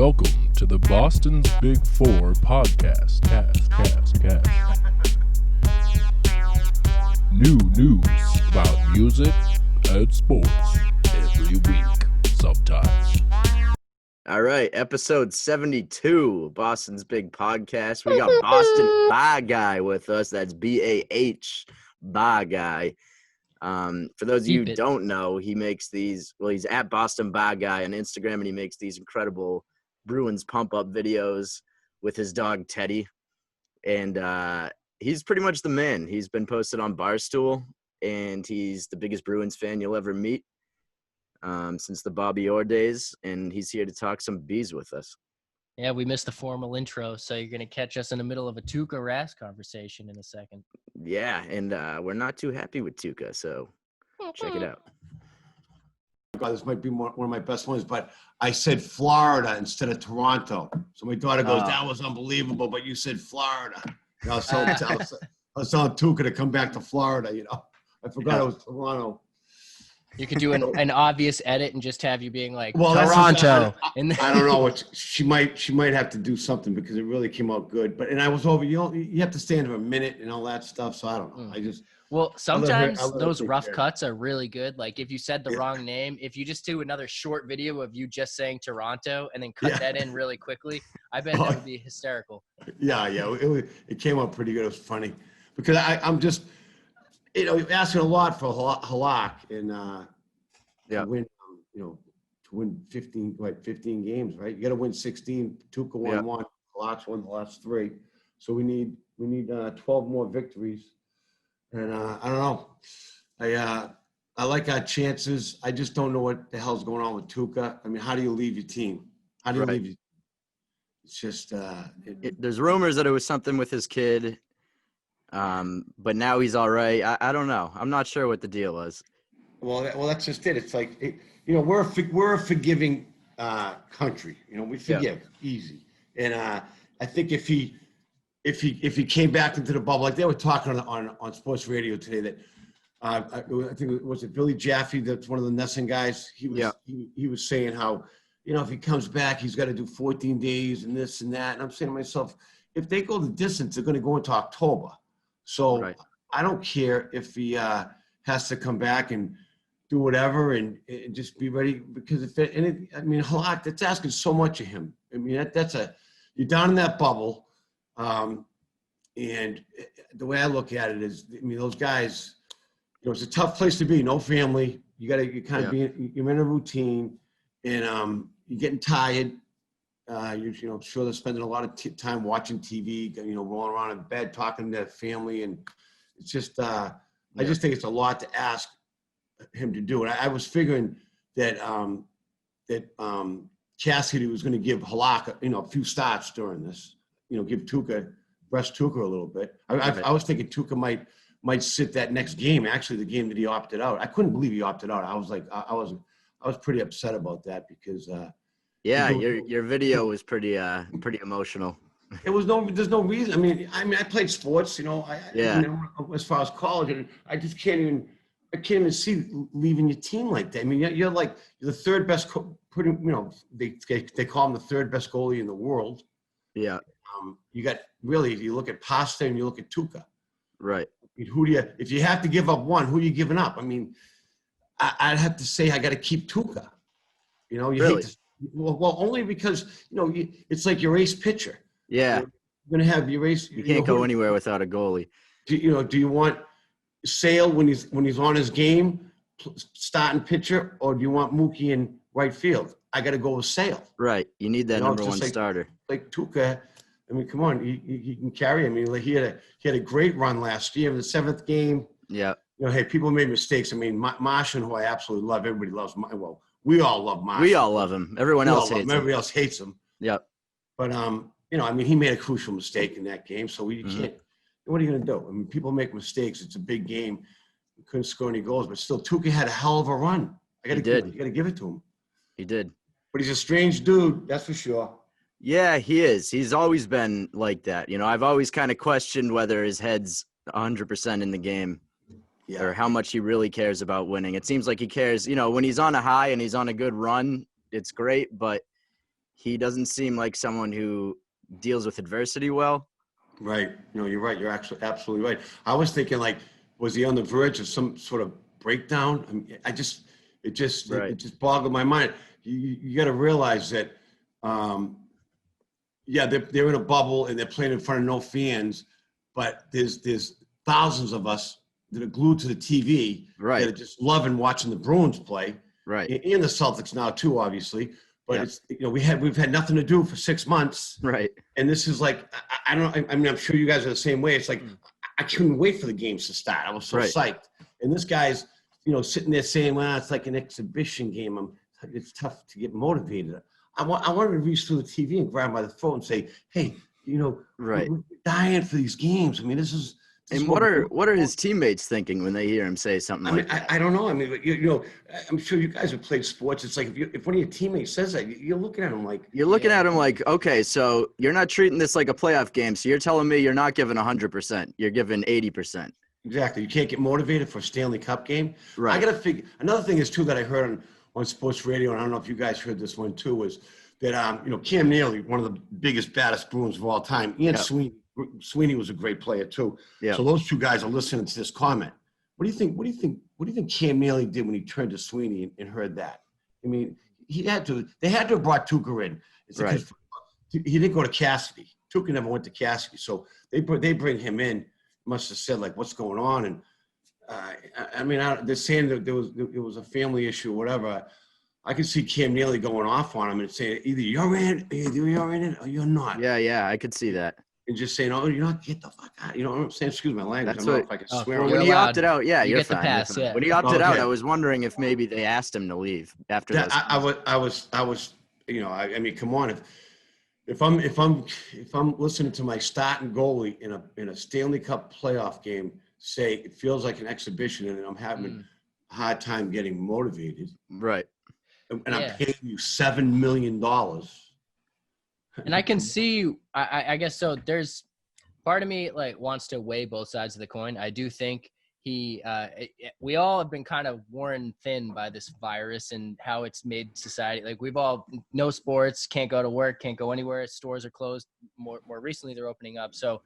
Welcome to the Boston's Big Four podcast. Cast. New news about music and sports every week, sometimes. All right, episode 72, Boston's Big Podcast. We got Boston Bah Guy with us. That's B-A-H, Bah Guy. For those of you who don't know, he makes these, he's at Boston Bah Guy on Instagram, and he makes these incredible Bruins pump-up videos with his dog, Teddy. And he's pretty much the man. He's been posted on Barstool, and he's the biggest Bruins fan you'll ever meet since the Bobby Orr days, and he's here to talk some bees with us. Yeah, we missed the formal intro, so you're going to catch us in the middle of a Tuukka Rask conversation in a second. Yeah, and we're not too happy with Tuukka, so check it out. God, this might be one of my best ones, but I said Florida instead of Toronto. So my daughter goes, that was unbelievable, but you said Florida. You know, so I was telling Tuukka to come back to Florida, you know. I forgot it was Toronto. You could do an obvious edit and just have you being like, well, Toronto. I don't know. She might have to do something because it really came out good. But I was over. You have to stand for a minute and all that stuff. So I don't know. Well, sometimes those rough cuts are really good. Like if you said the wrong name, if you just do another short video of you just saying Toronto and then cut that in really quickly, I bet that would be hysterical. Yeah. It came out pretty good. It was funny because I'm just. Asking a lot for Halak and to win, to win 15 games, right? You got to win 16. Tuukka won one. Halak's won the last 3, so we need 12 more victories. And I don't know. I like our chances. I just don't know what the hell's going on with Tuukka. I mean, how do you leave your team? How do you leave? It's just there's rumors that it was something with his kid. But now he's all right. I don't know. I'm not sure what the deal is. Well, that's just it. It's like, we're a forgiving country. We forgive easy. And I think if he came back into the bubble, like they were talking on sports radio today, that I think it was Billy Jaffe, that's one of the Nesson guys. He was saying how if he comes back, he's got to do 14 days and this and that. And I'm saying to myself, if they go the distance, they're going to go into October. So I don't care if he has to come back and do whatever and just be ready, because Halak, that's asking so much of him. I mean, you're down in that bubble, and the way I look at it is, those guys, it's a tough place to be. No family. You're in a routine, and you're getting tired. Sure they're spending a lot of time watching TV, rolling around in bed, talking to family, and it's just, I just think it's a lot to ask him to do. And I was figuring that Cassidy was going to give Halak, a few starts during this, give rest Tuukka a little bit. I was thinking Tuukka might sit that next game, actually the game that he opted out. I couldn't believe he opted out. I was like, I was pretty upset about that because, yeah, your video was pretty emotional. There's no reason. I mean, I played sports, as far as college, and I just can't even see leaving your team like that. I mean, you're the third best. They call him the third best goalie in the world. Yeah. You got really, if you look at Pasta and you look at Tuukka. Right. If you have to give up one, who are you giving up? I mean, I'd have to say I got to keep Tuukka. Really? Well, only because it's like your ace pitcher. Yeah, you're gonna have your ace. You can't go anywhere without a goalie. Do you want Sale when he's on his game, starting pitcher, or do you want Mookie in right field? I got to go with Sale. Right, you need that number one starter. Like Tuukka, come on, he can carry. He had a great run last year in the 7th game. Yeah. Hey, people made mistakes. Martian, who I absolutely love, everybody loves. We all love Martian. We all love him. Everyone else hates him. Everybody else hates him. Yep. But he made a crucial mistake in that game. So we can't. What are you going to do? People make mistakes. It's a big game. We couldn't score any goals, but still, Tuukka had a hell of a run. You got to give it to him. He did. But he's a strange dude, that's for sure. Yeah, he is. He's always been like that. I've always kind of questioned whether his head's 100% in the game. Or how much he really cares about winning. It seems like he cares, when he's on a high and he's on a good run, it's great, but he doesn't seem like someone who deals with adversity well. Right. No, you're right. You're actually absolutely right. I was thinking, like, was he on the verge of some sort of breakdown? I mean, it just boggled my mind. You got to realize that, they're in a bubble and they're playing in front of no fans, but there's thousands of us that are glued to the TV, right, that are just loving watching the Bruins play, right, and the Celtics now too, obviously. But it's, we've had nothing to do for 6 months, right? And this is like, I don't know. I mean, I'm sure you guys are the same way. It's like I couldn't wait for the games to start. I was so psyched. And this guy's, sitting there saying, "Well, it's like an exhibition game. It's tough to get motivated." I wanted to reach through the TV and grab him by the throat and say, "Hey, we're dying for these games. I mean, this is." And what are his teammates thinking when they hear him say something like that? I don't know. I mean, I'm sure you guys have played sports. It's like if one of your teammates says that, you're looking at him like okay, so you're not treating this like a playoff game. So you're telling me you're not giving 100%. You're giving 80%. Exactly. You can't get motivated for a Stanley Cup game. Right. I got to figure. Another thing is too that I heard on sports radio, and I don't know if you guys heard this one too, was that Cam Neely, one of the biggest, baddest Bruins of all time, and Sweeney was a great player too. Yeah. So those two guys are listening to this comment. What do you think Cam Neely did when he turned to Sweeney and heard that? I mean, they had to have brought Tuukka in. It's right. He didn't go to Cassidy. Tuukka never went to Cassidy. So they bring him in, must have said, like, what's going on? And they're saying that it was a family issue or whatever. I could see Cam Neely going off on him and saying, either you're in it or you're not. Yeah, I could see that. And just saying, "Oh, you're not, get the fuck out." You know what I'm saying? Excuse my language. That's I don't know if I can swear. When he opted out, you're get fine. The pass, yeah. When he opted out, I was wondering if maybe they asked him to leave after those. I was. I mean, come on. If I'm listening to my starting goalie in a Stanley Cup playoff game say it feels like an exhibition and I'm having a hard time getting motivated, right? And I'm paying you $7 million. And I can see, I guess so. There's part of me like wants to weigh both sides of the coin. I do think we all have been kind of worn thin by this virus and how it's made society. Like we've all no sports, can't go to work, can't go anywhere. Stores are closed. More recently, they're opening up. So,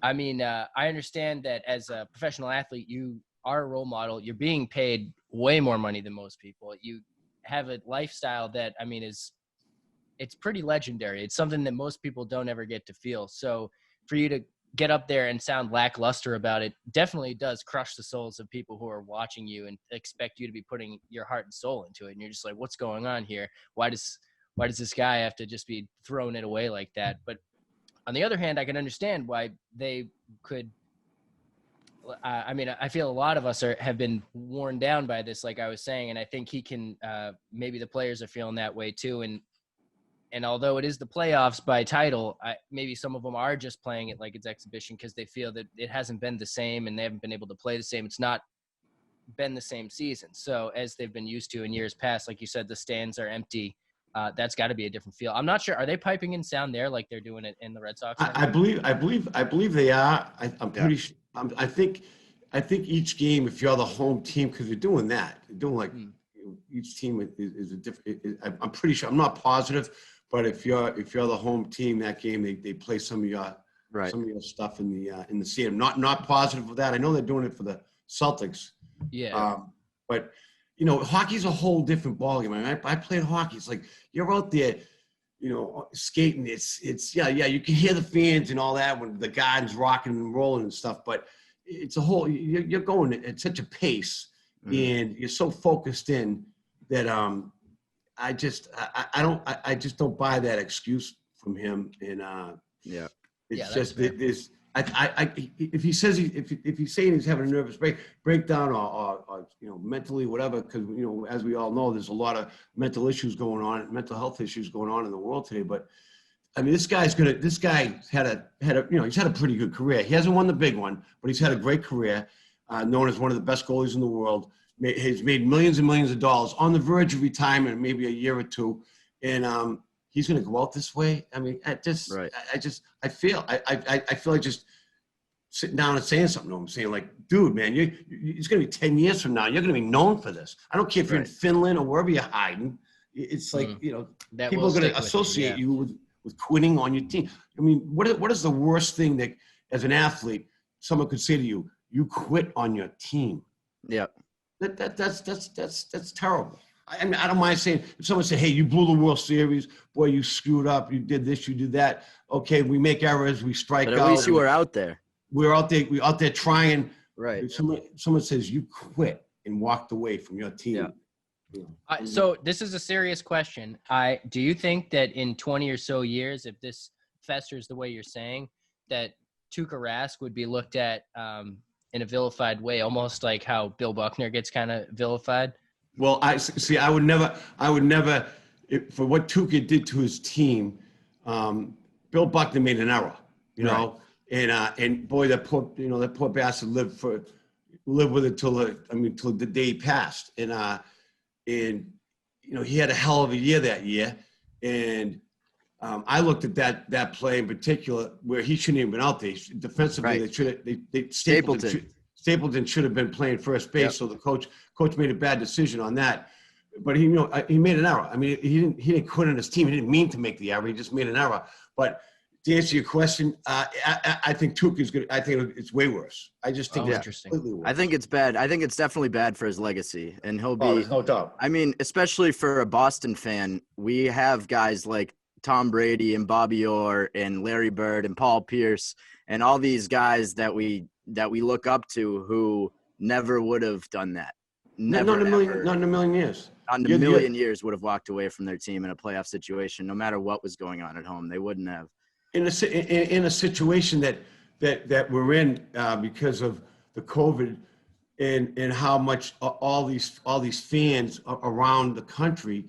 I mean, I understand that as a professional athlete, you are a role model. You're being paid way more money than most people. You have a lifestyle that, I mean, it's pretty legendary. It's something that most people don't ever get to feel. So for you to get up there and sound lackluster about it definitely does crush the souls of people who are watching you and expect you to be putting your heart and soul into it. And you're just like, what's going on here? Why does this guy have to just be throwing it away like that? But on the other hand, I can understand why they could. I feel a lot of us have been worn down by this, like I was saying, and I think he can. Maybe the players are feeling that way too, and although it is the playoffs by title, maybe some of them are just playing it like it's exhibition because they feel that it hasn't been the same and they haven't been able to play the same. It's not been the same season. So as they've been used to in years past, like you said, the stands are empty. That's got to be a different feel. I'm not sure. Are they piping in sound there like they're doing it in the Red Sox? I believe they are. I'm pretty sure. I think each game, if you're the home team, because they're doing that, they're doing like each team is a different. I'm pretty sure. I'm not positive. But if you're the home team that game, they play some of your stuff in the stadium. Not positive of that. I know they're doing it for the Celtics. Yeah. But hockey's a whole different ballgame. I mean, I played hockey. It's like you're out there, skating. It's you can hear the fans and all that when the guys rocking and rolling and stuff. But it's a whole. You're going at such a pace, and you're so focused in that I just don't buy that excuse from him. And it's just this. If he says if he's saying he's having a nervous breakdown or mentally whatever, because as we all know, there's a lot of mental health issues going on in the world today. But I mean, this guy had a he's had a pretty good career. He hasn't won the big one, but he's had a great career, known as one of the best goalies in the world. He's made millions and millions of dollars, on the verge of retirement, maybe a year or two, and he's going to go out this way. I mean, I feel like just sitting down and saying something to him, saying like, dude, man, it's going to be 10 years from now. You're going to be known for this. I don't care if you're in Finland or wherever you're hiding. It's like, That people will are going stick to with associate you. you with quitting on your team. I mean, what is the worst thing that as an athlete, someone could say to you, you quit on your team? Yeah. That's terrible. I mean, I don't mind saying, if someone said, hey, you blew the World Series, boy, you screwed up, you did this, you did that. Okay, we make errors, we strike But out. at least you were out there. We're out there trying. Right. If someone says you quit and walked away from your team. Yeah. So this is a serious question. Do you think that in 20 or so years, if this festers the way you're saying, that Tuukka Rask would be looked at in a vilified way, almost like how Bill Buckner gets kind of vilified? Well, I would never, for what Tuukka did to his team, Bill Buckner made an error, you know, and boy, that poor bastard lived with it till the day he passed. And he had a hell of a year that year. And I looked at that play in particular where he shouldn't even been out there. Defensively, Right. Stapleton should have been playing first base. Yep. So the coach made a bad decision on that. But he made an error. I mean, he didn't quit on his team. He didn't mean to make the error. He just made an error. But to answer your question, I think Tuukka is good. I think it's way worse. I just think it's Interesting. completely worse. I think it's bad. I think it's definitely bad for his legacy, and he'll be. There's no doubt. I mean, especially for a Boston fan, we have guys like Tom Brady and Bobby Orr and Larry Bird and Paul Pierce and all these guys that we look up to who never would have done that. Not in a million years. Not in a million years would have walked away from their team in a playoff situation, no matter what was going on at home. They wouldn't have. In a situation that we're in because of the COVID and how much all these fans around the country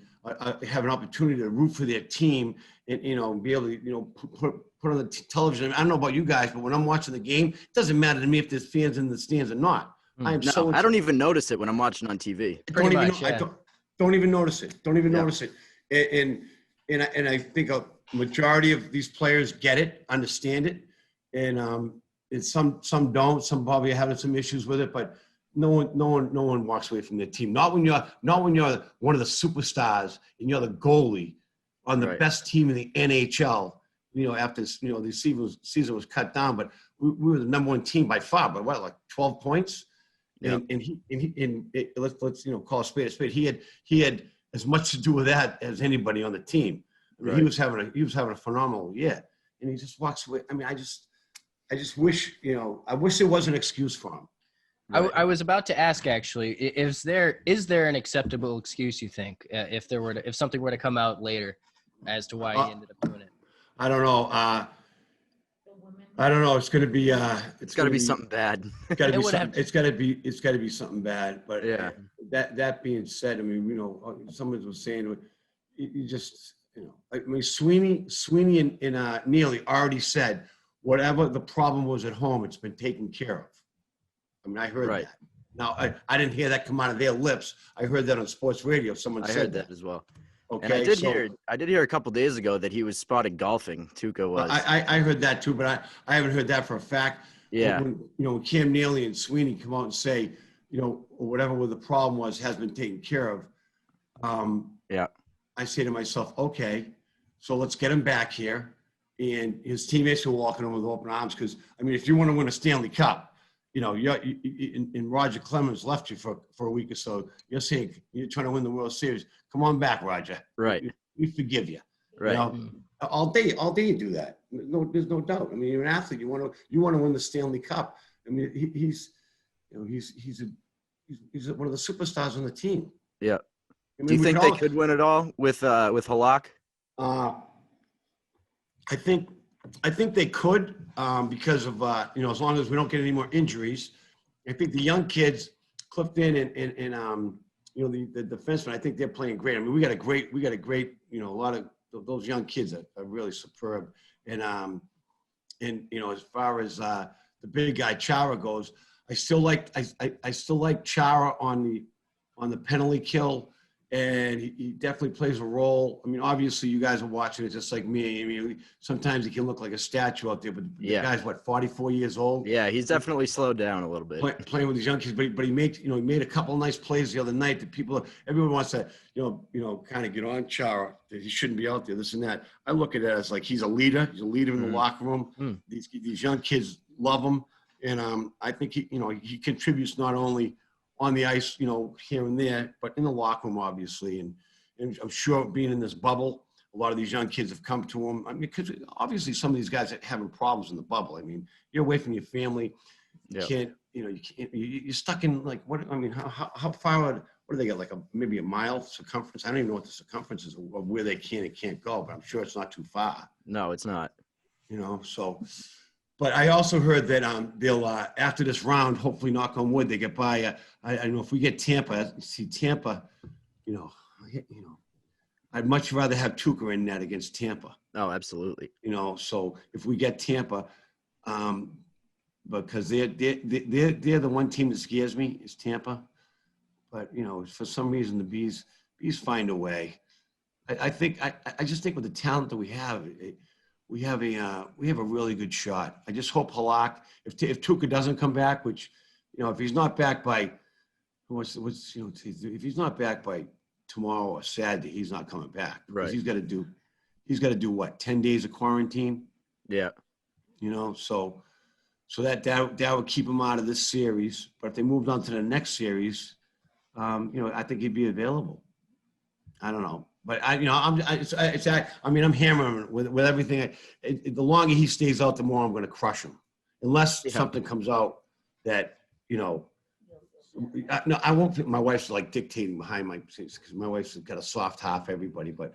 have an opportunity to root for their team and be able to put on the television. I don't know about you guys, but when I'm watching the game, it doesn't matter to me if there's fans in the stands or not. I don't even notice it when I'm watching on TV. Don't even notice it. Don't even notice it. And I think a majority of these players get it, understand it, and some don't. Some probably are having some issues with it, but no one walks away from their team. Not when you're one of the superstars and you're the goalie on the best team in the NHL. After the season was cut down, but we were the number one team by far. By what, like 12 points? Yeah. Let's call a spade. He had as much to do with that as anybody on the team. I mean, he was having a phenomenal year, and he just walks away. I mean, I just wish I wish there was an excuse for him. Right. I was about to ask, actually, is there an acceptable excuse, you think, if something were to come out later as to why he ended up doing it? I don't know. I don't know. It's going to be. It's got to be something bad. It's got to be something. It's got to be something bad. But yeah. That being said, I mean, someone was saying, you just, I mean, Sweeney and Neely already said whatever the problem was at home, it's been taken care of. I mean, I heard that. Now, I didn't hear that come out of their lips. I heard that on sports radio. Someone said that as well. Okay, and I did hear a couple days ago that he was spotted golfing. Tuukka was. I heard that too, but I haven't heard that for a fact. Yeah. When Cam Neely and Sweeney come out and say, whatever the problem was has been taken care of. Yeah. I say to myself, okay, so let's get him back here, and his teammates are walking him with open arms because I mean, if you want to win a Stanley Cup. And Roger Clemens left you for a week or so. You're saying you're trying to win the World Series. Come on back, Roger. Right. We forgive you. Right. All day you do that. No, there's no doubt. I mean, you're an athlete. You want to win the Stanley Cup. I mean, he's one of the superstars on the team. Yeah. I mean, do you think they could win it all with Halak? I think they could because of as long as we don't get any more injuries. I think the young kids, Clifton and the defensemen, I think they're playing great. I mean, we got a great a lot of those young kids are really superb. And as far as the big guy Chara goes, I still like Chara on the penalty kill and he definitely plays a role. I mean, obviously, you guys are watching it just like me. I mean, sometimes he can look like a statue out there, but Yeah. the guy's what, 44 years old. Yeah, he's definitely slowed down a little bit. Playing with these young kids, but he made he made a couple of nice plays the other night that everyone wants to kind of get on Chara that he shouldn't be out there, this and that. I look at it as like he's a leader. He's a leader in the locker room. These young kids love him, and I think he contributes not only on the ice, here and there, but in the locker room, obviously. And I'm sure being in this bubble, a lot of these young kids have come to him. I mean, because obviously some of these guys are having problems in the bubble. I mean, you're away from your family. You can't, you're stuck in like, how far, what do they got? Like maybe a mile circumference? I don't even know what the circumference is of where they can and can't go, but I'm sure it's not too far. No, it's not. So, but I also heard that they'll after this round, hopefully, knock on wood, they get by. I don't know if we get Tampa. See Tampa, I'd much rather have Tuukka in net against Tampa. Oh, absolutely. So if we get Tampa, because they're the one team that scares me is Tampa. But for some reason the Bees find a way. I just think with the talent that we have. We have a really good shot. I just hope Halak, if Tuukka doesn't come back, which, if he's not back by, if he's not back by tomorrow or Saturday, he's not coming back. Right. He's got to do what, 10 days of quarantine? Yeah. So that would keep him out of this series. But if they moved on to the next series, I think he'd be available. I don't know. But I'm hammering with everything. The longer he stays out, the more I'm going to crush him, unless something comes out that no, I won't. My wife's like dictating behind my because my wife's got a soft half everybody. But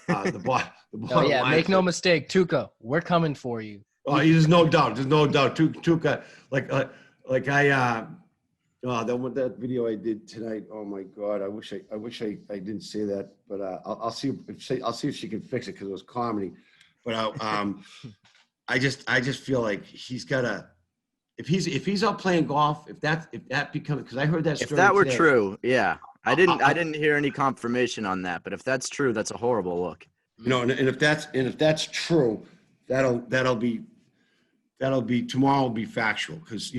the bottom line make no mistake, Tuukka, we're coming for you. Oh, there's no doubt. Tuukka, that video I did tonight. Oh my God! I wish I didn't say that, but I'll see if she can fix it because it was comedy. But I just feel like he's got to. If he's out playing golf, if that becomes, because I heard that story. If that were today. true, yeah, I didn't hear any confirmation on that. But if that's true, that's a horrible look. And if that's true, that'll be tomorrow will be factual because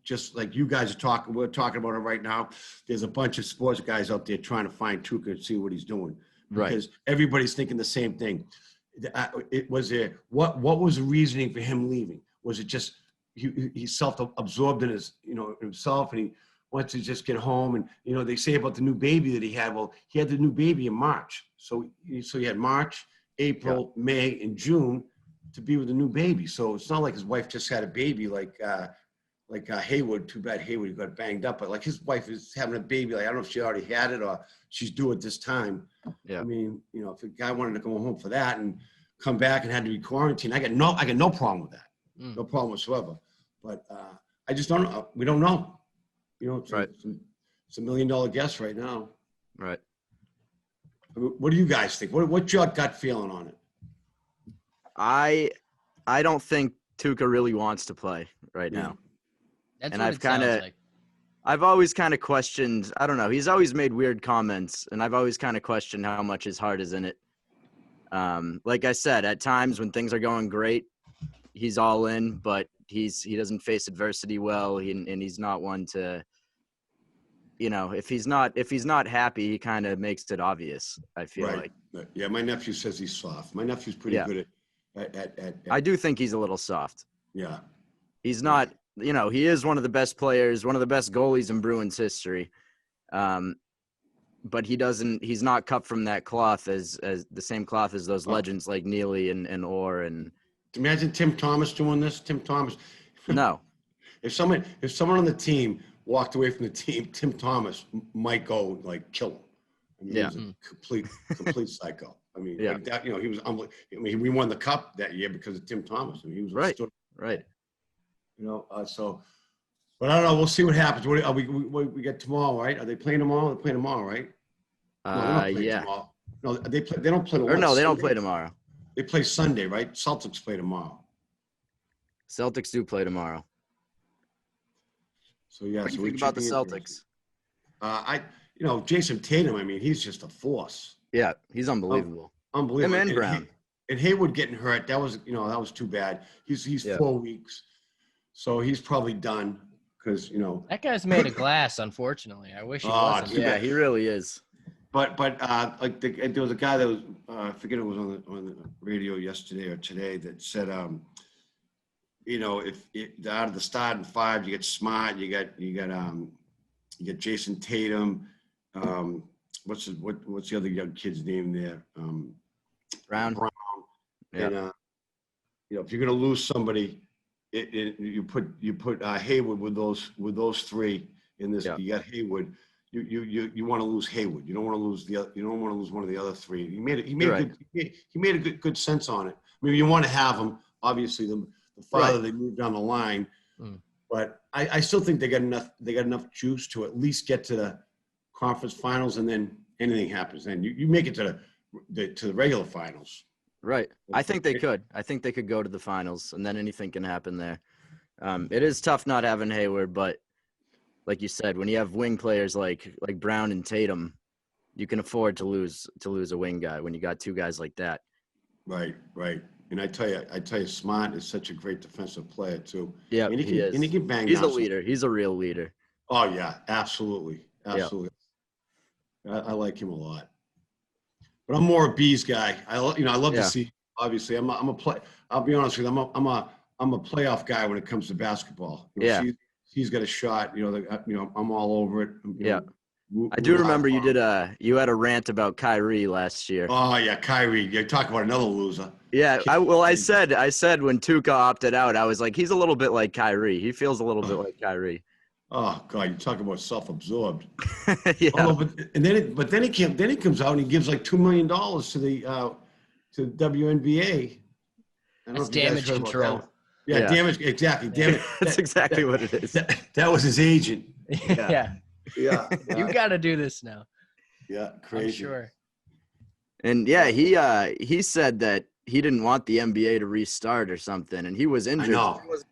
just like you guys we're talking about it right now. There's a bunch of sports guys out there trying to find Tuukka and see what he's doing. Right. Because everybody's thinking the same thing. What was the reasoning for him leaving? Was it just he's self-absorbed in his himself and he wants to just get home and they say about the new baby that he had. Well, he had the new baby in March, so he had March, April, May, and June to be with the new baby. So it's not like his wife just had a baby like Hayward. Too bad Hayward got banged up, but like his wife is having a baby. Like I don't know if she already had it or she's due at this time. Yeah. I mean, if a guy wanted to go home for that and come back and had to be quarantined, I got no problem with that. No problem whatsoever. But I just don't know. We don't know. It's a $1 million guess right now. Right. I mean, what do you guys think? What's your gut feeling on it? I don't think Tuukka really wants to play right now. That's and what it sounds like. I've always kind of questioned, I don't know, he's always made weird comments, and I've always kind of questioned how much his heart is in it. Like I said, at times when things are going great, he's all in, but he doesn't face adversity well, and he's not one to, if he's not happy, he kind of makes it obvious, I feel like. Yeah, my nephew says he's soft. My nephew's pretty good at I do think he's a little soft. Yeah. He's not, he is one of the best players, one of the best goalies in Bruins history. But he's not cut from that cloth as the same cloth as those legends like Neely and Orr and. Imagine Tim Thomas doing this. Tim Thomas. No. If someone on the team walked away from the team, Tim Thomas might go like kill him. I mean, he was a complete psycho. I mean, like that, he was. I mean, we won the cup that year because of Tim Thomas. I mean, he was right. So, but I don't know. We'll see what happens. We get tomorrow, right? Are they playing tomorrow? They're playing tomorrow, right? Yeah. Tomorrow. No, they don't play. Or no, they don't play tomorrow. They play Sunday, right? Celtics play tomorrow. Celtics do play tomorrow. So yeah. What do you think about the Celtics? Jason Tatum, I mean, he's just a force. Yeah, he's unbelievable. Unbelievable. Him and Brown. And Hayward getting hurt, that was too bad. He's 4 weeks. So he's probably done because, That guy's made of glass, unfortunately. I wish he wasn't. Yeah, he really is. But there was a guy that was I forget it was on the radio yesterday or today that said if out of the starting five you get Smart, you got Jason Tatum, what's the other young kid's name there? Brown. Yeah. And if you're gonna lose somebody, you put Hayward with those three in this. Yeah. You got Hayward. You want to lose Hayward. You don't want to lose you don't want to lose one of the other three. He made a good sense on it. I mean, you want to have him. Obviously, the farther they move down the line, but I still think they got enough juice to at least get to the conference finals, and then anything happens. Then you make it to the regular finals. Right. I think they could. I think they could go to the finals, and then anything can happen there. It is tough not having Hayward, but like you said, when you have wing players like Brown and Tatum, you can afford to lose a wing guy when you got two guys like that. Right. And I tell you, Smart is such a great defensive player too. Yeah, and he is. And he can bang. He's a leader. He's a real leader. Oh yeah, absolutely. Yeah. I like him a lot. But I'm more a Bees guy. I love to see. Obviously, I'll be honest with you. I'm a playoff guy when it comes to basketball. He's got a shot. I'm all over it. I do remember you had a rant about Kyrie last year. Oh yeah, Kyrie. You talk about another loser. Yeah. I said when Tuca opted out, I was like, he's a little bit like Kyrie. He feels a little bit like Kyrie. Oh God, you talk about self-absorbed. Yeah. Oh, but then he comes out and he gives like $2 million to WNBA. That's damage control. Yeah, damage. Exactly. Damage. That's exactly what it is. That was his agent. Yeah. Yeah. You got to do this now. Yeah, crazy. I'm sure. And he said that he didn't want the NBA to restart or something, and he was injured. I know. So he wasn't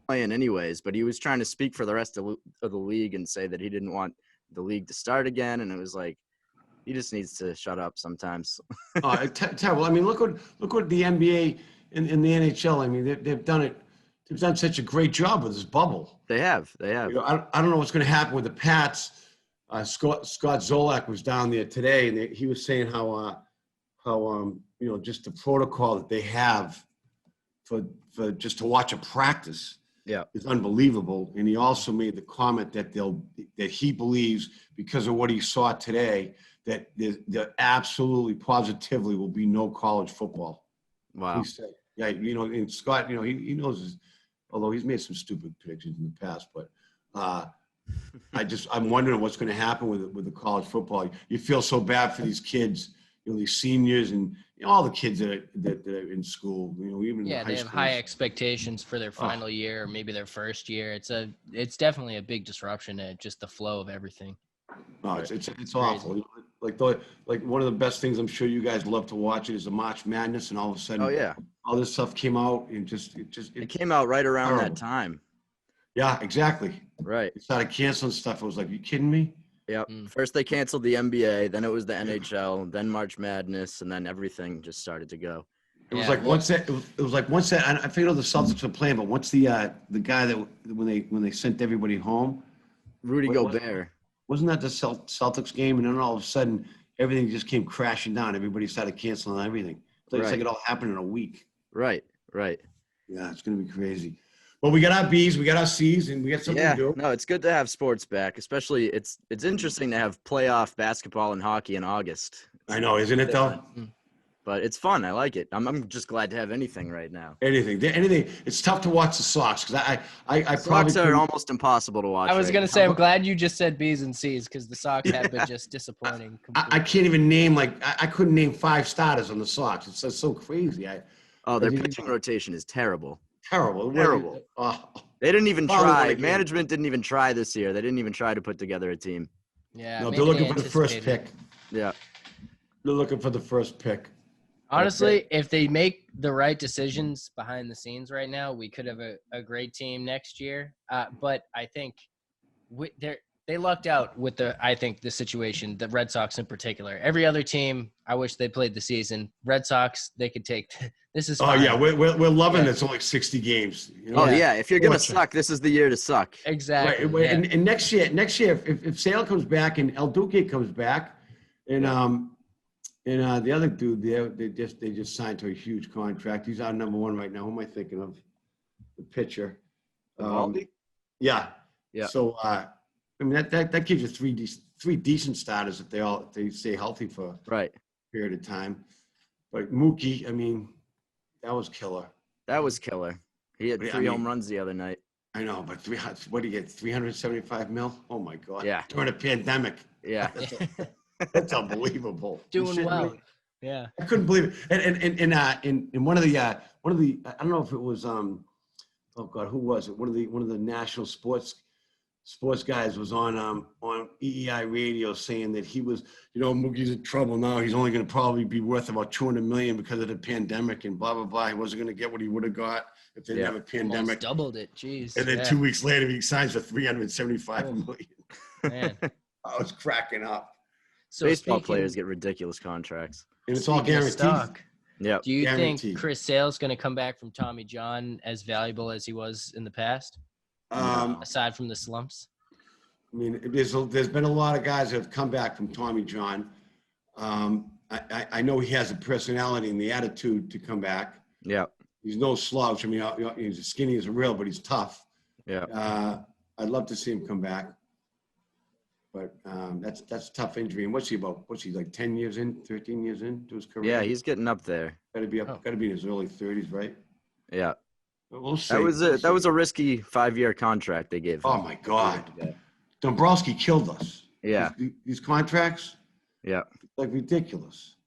playing anyways, but he was trying to speak for the rest of the league and say that he didn't want the league to start again, and it was like he just needs to shut up sometimes. Oh, terrible. I mean, look what the NBA and the NHL. I mean, they've done it. They've done such a great job with this bubble. They have. I don't know what's going to happen with the Pats. Scott Zolak was down there today, and he was saying how just the protocol that they have for just to watch a practice is unbelievable. And he also made the comment that he believes, because of what he saw today, that there absolutely positively will be no college football. Wow. He said, and Scott, he knows although he's made some stupid predictions in the past, but I'm wondering what's going to happen with the college football. You feel so bad for these kids, these seniors and all the kids that are in school. Even yeah, they have high expectations for their final year or maybe their first year. It's definitely a big disruption to just the flow of everything. No, it's awful. Like one of the best things I'm sure you guys love to watch it is the March Madness, and all of a sudden, all this stuff came out and it came out right around that time. Yeah, exactly. Right. They started canceling stuff. It was like, you kidding me? Yep. First they canceled the NBA, then it was the NHL, then March Madness, and then everything just started to go. It was like once that I forget the Celtics were playing, but once the guy that when they sent everybody home, Rudy Gobert. Wasn't that the Celtics game? And then all of a sudden, everything just came crashing down. Everybody started canceling everything. It's like it all happened in a week. Right. Yeah, it's going to be crazy. But we got our B's, we got our C's, and we got something to do. No, it's good to have sports back. Especially, it's interesting to have playoff basketball and hockey in August. I know, isn't it though? But it's fun. I like it. I'm just glad to have anything right now. Anything. It's tough to watch the Sox because I Sox are almost impossible to watch. I was gonna say I'm glad you just said B's and C's because the Sox have been just disappointing. I can't even name I couldn't name 5 starters on the Sox. It's so crazy. Their pitching rotation is terrible. Terrible. They didn't even try. Management didn't even try this year. They didn't even try to put together a team. Yeah. No, they're looking for the first pick. Yeah. They're looking for the first pick. Honestly, if they make the right decisions behind the scenes right now, we could have a great team next year. But I think they lucked out with I think the situation, the Red Sox in particular. Every other team, I wish they played the season. Red Sox, they could take. This is Oh fine. yeah, we're loving Yeah. it's only 60 games. You know? Oh Yeah. yeah, if you're gonna Fortune. suck, this is the year to suck. Exactly. Right. Yeah. And next year, if Sale comes back and El Duque comes back, and the other dude there, they just signed to a huge contract. He's our number one right now. Who am I thinking of? The pitcher. Eovaldi? Yeah. Yeah. So I mean that gives you three decent starters if they stay healthy for a Right. period of time. But Mookie, I mean, that was killer. That was killer. He had Yeah, I 3 mean- home runs the other night. I know, but what do you get? 375 mil? Oh my God! Yeah. During a pandemic, Yeah. that's unbelievable. You Doing shitting well. me? Yeah. I couldn't believe it. And in one of the I don't know if it was oh God, who was it? One of the national sports guys was on EEI radio saying that he was, Mookie's in trouble now. He's only going to probably be worth about 200 million because of the pandemic and blah blah blah. He wasn't going to get what he would have got if they didn't have a Almost pandemic. doubled it. Jeez. And then yeah. 2 weeks later, he signs for 375 Oh. million. Man. I was cracking up. So Baseball speaking- players get ridiculous contracts. And it's all speaking of guaranteed. stock, Yep. do you think Guaranteed. Chris Sale's going to come back from Tommy John as valuable as he was in the past, aside from the slumps? I mean, there's been a lot of guys that have come back from Tommy John. I know he has the personality and the attitude to come back. Yep. He's no slouch. I mean, he's skinny as a rail, but he's tough. Yeah. I'd love to see him come back. But that's a tough injury. And what's he about? What's he, like 10 years in, 13 years into his career? Yeah, he's getting up there. got to be in his early 30s, right? Yeah. But we'll see. That was a risky 5-year contract they gave him. Oh my God. Dombrowski killed us. Yeah. These contracts, Yeah. like ridiculous.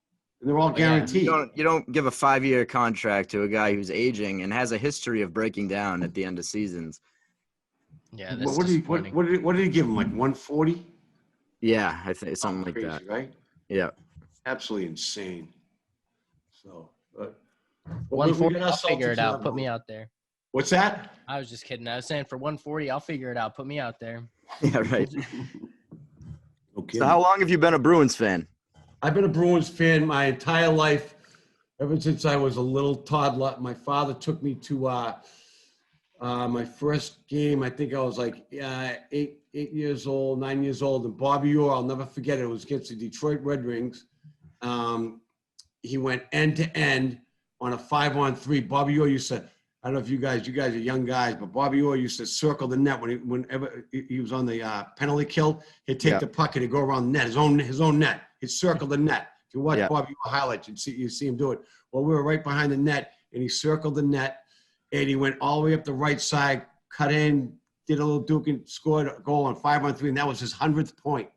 And they're all Yeah. guaranteed. You don't give a 5-year contract to a guy who's aging and has a history of breaking down at the end of seasons. Yeah, that's What disappointing. did he give him? Like 140? Yeah, I think something like Crazy, that. right? Yeah. Absolutely insane. So, but 140, we got I'll our figure it Celtics out. on. Put me out there. What's that? I was just kidding. I was saying for 140, I'll figure it out. Put me out there. Yeah, right. Okay. So how long have you been a Bruins fan? I've been a Bruins fan my entire life, ever since I was a little toddler. My father took me to my first game. I think I was like 8 years old, 9 years old. And Bobby Orr, I'll never forget it. It was against the Detroit Red Wings. He went end to end on a 5-on-3. Bobby Orr used to, I don't know if you guys are young guys, but Bobby Orr used to circle the net whenever he was on the penalty kill. He'd take the puck and he'd go around the net, his own net. He'd circle the net. If you watch Bobby Orr highlights, you'd see him do it. Well, we were right behind the net, and he circled the net, and he went all the way up the right side, cut in, did a little duke, and scored a goal on 5-on-3, and that was his 100th point.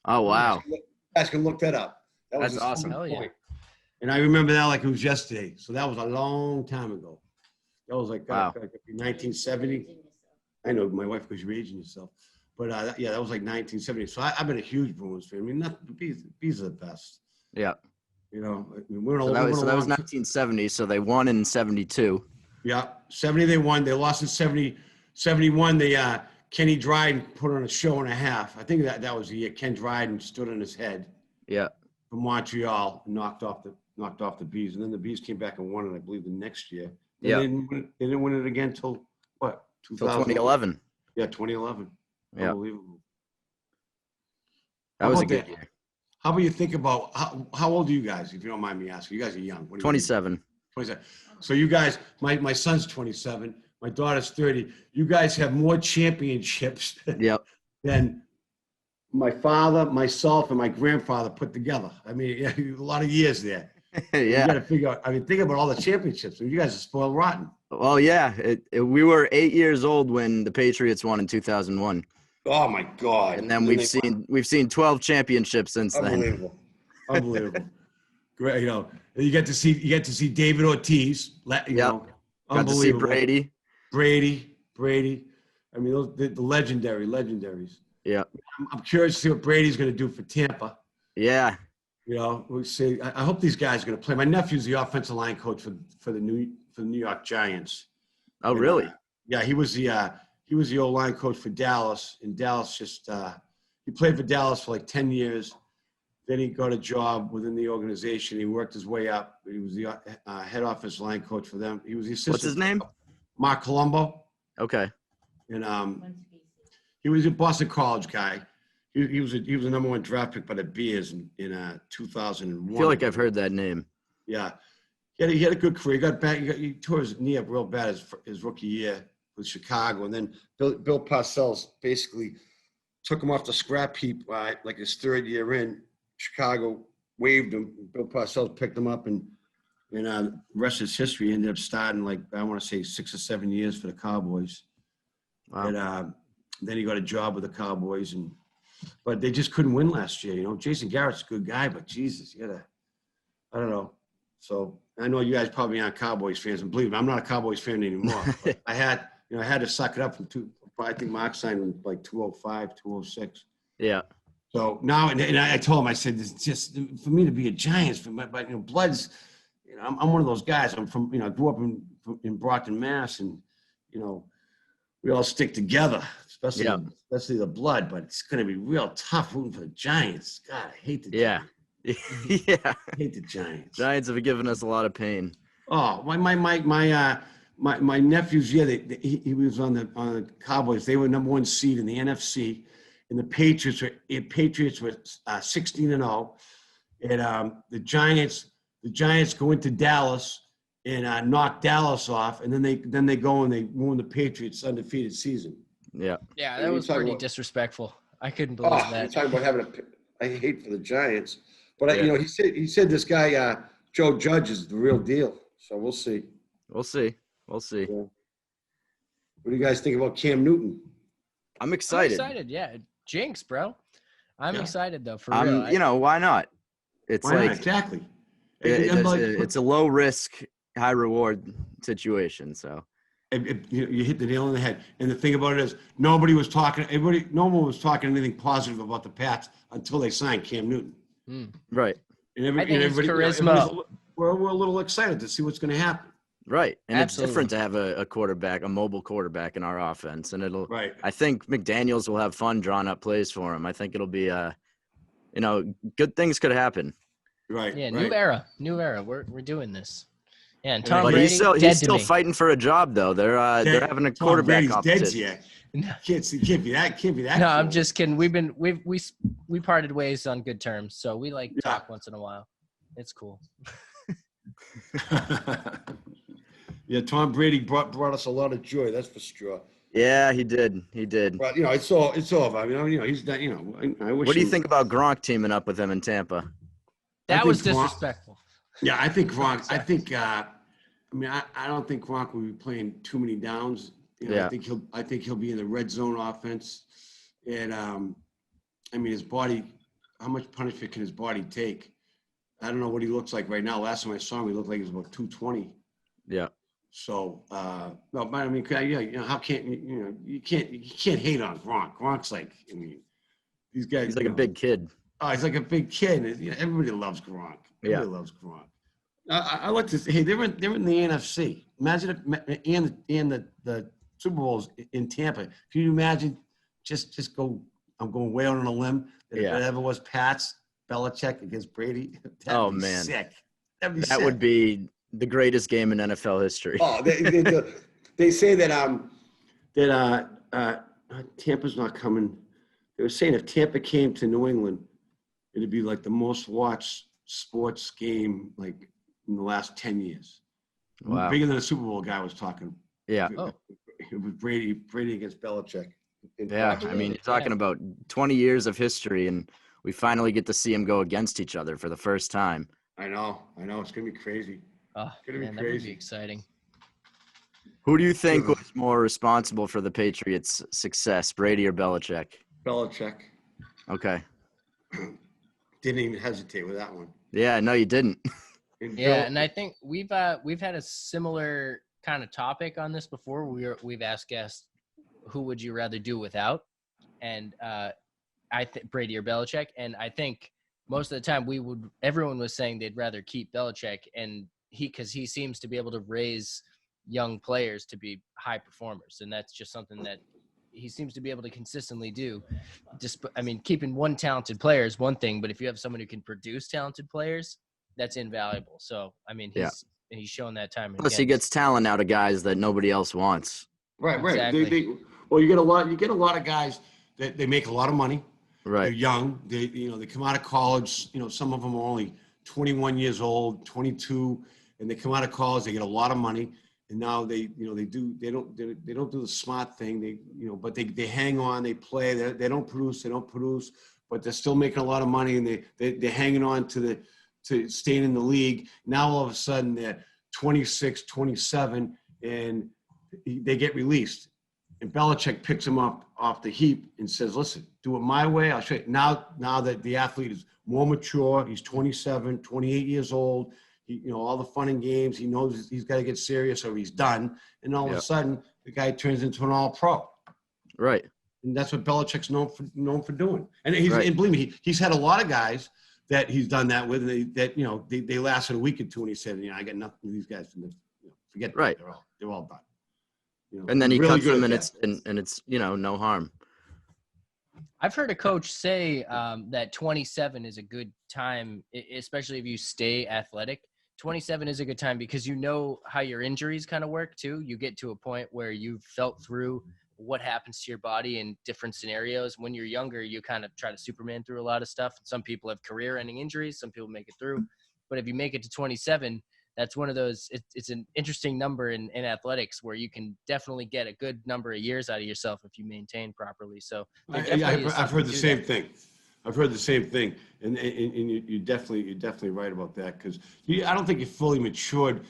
Oh, wow. You guys can look that up. That was That's his awesome. 100th Hell yeah. point. And I remember that like it was yesterday. So that was a long time ago. That was like Wow. 1970. I know my wife, because you're aging yourself. But that was like 1970. So I've been a huge Bruins fan. I mean, these are the best. Yeah. You know, I mean, we're So that was 1970. So they won in 72. Yeah, 70 they won. They lost in 70. 71, Kenny Dryden put on a show and a half. I think that was the year Ken Dryden stood on his head Yeah. for Montreal, and knocked off the Bees, and then the Bees came back and won it, I believe, the next year. Yeah. They didn't win it again till what? Till 2011. Yeah, 2011. Yeah. Unbelievable. That was a about good that? year. How about you think about how old are you guys? If you don't mind me asking, you guys are young. What are you 27. 27. So you guys, my son's 27. My daughter's 30. You guys have more championships Yep. than my father, myself, and my grandfather put together. I mean, a lot of years there. You Yeah. got to figure out. I mean, think about all the championships. You guys are spoiled rotten. Well, yeah. We were 8 years old when the Patriots won in 2001. Oh my God! And then we've seen 12 championships since then. Unbelievable, unbelievable. Great, you get to see David Ortiz. Got to see Unbelievable. Brady. I mean, the legendaries. Yeah. I'm curious to see what Brady's going to do for Tampa. Yeah. We'll see. I hope these guys are going to play. My nephew's the offensive line coach for the New York Giants. Oh, And, really? yeah, he was the he was the old line coach for Dallas, and Dallas just he played for Dallas for like 10 years. Then he got a job within the organization. He worked his way up. He was the head office line coach for them. He was the assistant. What's his name? Mark Colombo. Okay. And he was a Boston College guy. He was a number 1 draft pick by the Bears in 2001. I feel like I've heard that name. Yeah, he had a good career. He got back. He tore his knee up real bad his rookie year with Chicago, and then Bill Parcells basically took him off the scrap heap like his 3rd year in. Chicago waived him. Bill Parcells picked him up, and the rest is history. He ended up starting like I want to say 6 or 7 years for the Cowboys. Wow. And then he got a job with the Cowboys, but they just couldn't win last year. You know, Jason Garrett's a good guy, but Jesus, I don't know. So I know you guys probably aren't Cowboys fans, and believe me, I'm not a Cowboys fan anymore. But I had to suck it up I think Mark signed in like 205, 206. Yeah. So now, and I told him, I said, it's just for me to be a Giants fan, but blood's, I'm one of those guys. I'm from, I grew up in Brockton, Mass, and we all stick together, especially the blood. But it's going to be real tough rooting for the Giants. God, I hate the Giants. Yeah. I hate the Giants. Giants have given us a lot of pain. Oh, my nephew's he was on the Cowboys. They were number 1 seed in the NFC, and the Patriots were 16-0, and the Giants go into Dallas and knock Dallas off, and then they go and they ruin the Patriots' undefeated season. Yeah. Yeah, that was pretty disrespectful. I couldn't believe that. You're talking about having I hate for the Giants. But he said this guy Joe Judge is the real deal. So we'll see. We'll see. Yeah. What do you guys think about Cam Newton? I'm excited. Yeah, jinx, bro. I'm excited though. For real. Why not? It's why not? Exactly. It's a low risk, high reward situation. So you hit the nail on the head. And the thing about it is, no one was talking anything positive about the Pats until they signed Cam Newton. Right. And everybody, charisma. We're a little excited to see what's going to happen. Right. And Absolutely. It's different to have a quarterback, a mobile quarterback in our offense. And I think McDaniels will have fun drawing up plays for him. I think it'll be, good things could happen. Right. Yeah. Right. New era. We're doing this. Yeah. And Tom but Brady, he's still fighting for a job though. They're having a quarterback competition. Dead yet. Can't be that. No, I'm just kidding. We parted ways on good terms, so we talk once in a while. It's cool. Yeah, Tom Brady brought us a lot of joy. That's for sure. Yeah, he did. But it's over. I mean, he's done. I wish. What do you think about Gronk teaming up with him in Tampa? That was disrespectful. Yeah, I think Gronk. I don't think Gronk will be playing too many downs. I think he'll be in the red zone offense, and his body. How much punishment can his body take? I don't know what he looks like right now. Last time I saw him, he looked like he was about 220. Yeah. So no, but I mean, how can't you can't hate on Gronk. Gronk's like, these guys. He's like a big kid. Oh, he's like a big kid. Everybody loves Gronk. Everybody loves Gronk. I like to say, hey, they're in the NFC. Imagine if and the Super Bowls in Tampa. Can you imagine? Just go. I'm going way out on a limb. If it ever was Pats, Belichick against Brady. Oh man, sick. That would be the greatest game in NFL history. Oh, they say that Tampa's not coming. They were saying if Tampa came to New England, it'd be like the most watched sports game like in the last 10 years. Wow. Bigger than a Super Bowl guy was talking. Yeah. It was Brady against Belichick. Yeah. I mean, you're talking about 20 years of history, and we finally get to see them go against each other for the first time. I know. It's going to be crazy. Oh, it's going to be that would crazy. be exciting. Who do you think was more responsible for the Patriots' success, Brady or Belichick? Belichick. Okay. Didn't even hesitate with that one. Yeah, no, you didn't. And I think we've had a similar kind of topic on this before. We've asked guests, who would you rather do without? And I think Brady or Belichick. And I think most of the time everyone was saying they'd rather keep Belichick, and because he seems to be able to raise young players to be high performers, and that's just something that he seems to be able to consistently do. Just, I mean, keeping one talented player is one thing, but if you have someone who can produce talented players, that's invaluable. So, I mean, he's shown that time and Plus, he again. gets talent out of guys that nobody else wants. Right. Exactly. Well, you get a lot of guys that they make a lot of money. They're Right. young. They come out of college. Some of them are only 21 years old, 22, and they come out of college. They get a lot of money, and now they don't do the smart thing. But they hang on. They play. They don't produce, but they're still making a lot of money, and they're hanging on to staying in the league. Now all of a sudden they're 26, 27, and they get released. And Belichick picks him up off the heap and says, listen, do it my way. I'll show you. Now that the athlete is more mature, he's 27, 28 years old, all the fun and games, he knows he's got to get serious or he's done. And all of a sudden, the guy turns into an all-pro. Right. And that's what Belichick's known for doing. And and believe me, he's had a lot of guys that he's done that with, and they lasted a week or two, and he said, I got nothing with these guys. Forget that. Right. They're all done. And then he really cuts them, good and it's no harm. I've heard a coach say that 27 is a good time, especially if you stay athletic. 27 is a good time because you know how your injuries kind of work too. You get to a point where you've felt through what happens to your body in different scenarios. When you're younger, you kind of try to Superman through a lot of stuff. Some people have career-ending injuries. Some people make it through. But if you make it to 27, that's one of those, it's an interesting number in athletics where you can definitely get a good number of years out of yourself if you maintain properly. So I've heard the same thing. I've heard the same thing. And you're definitely right about that. Because I don't think you're fully matured,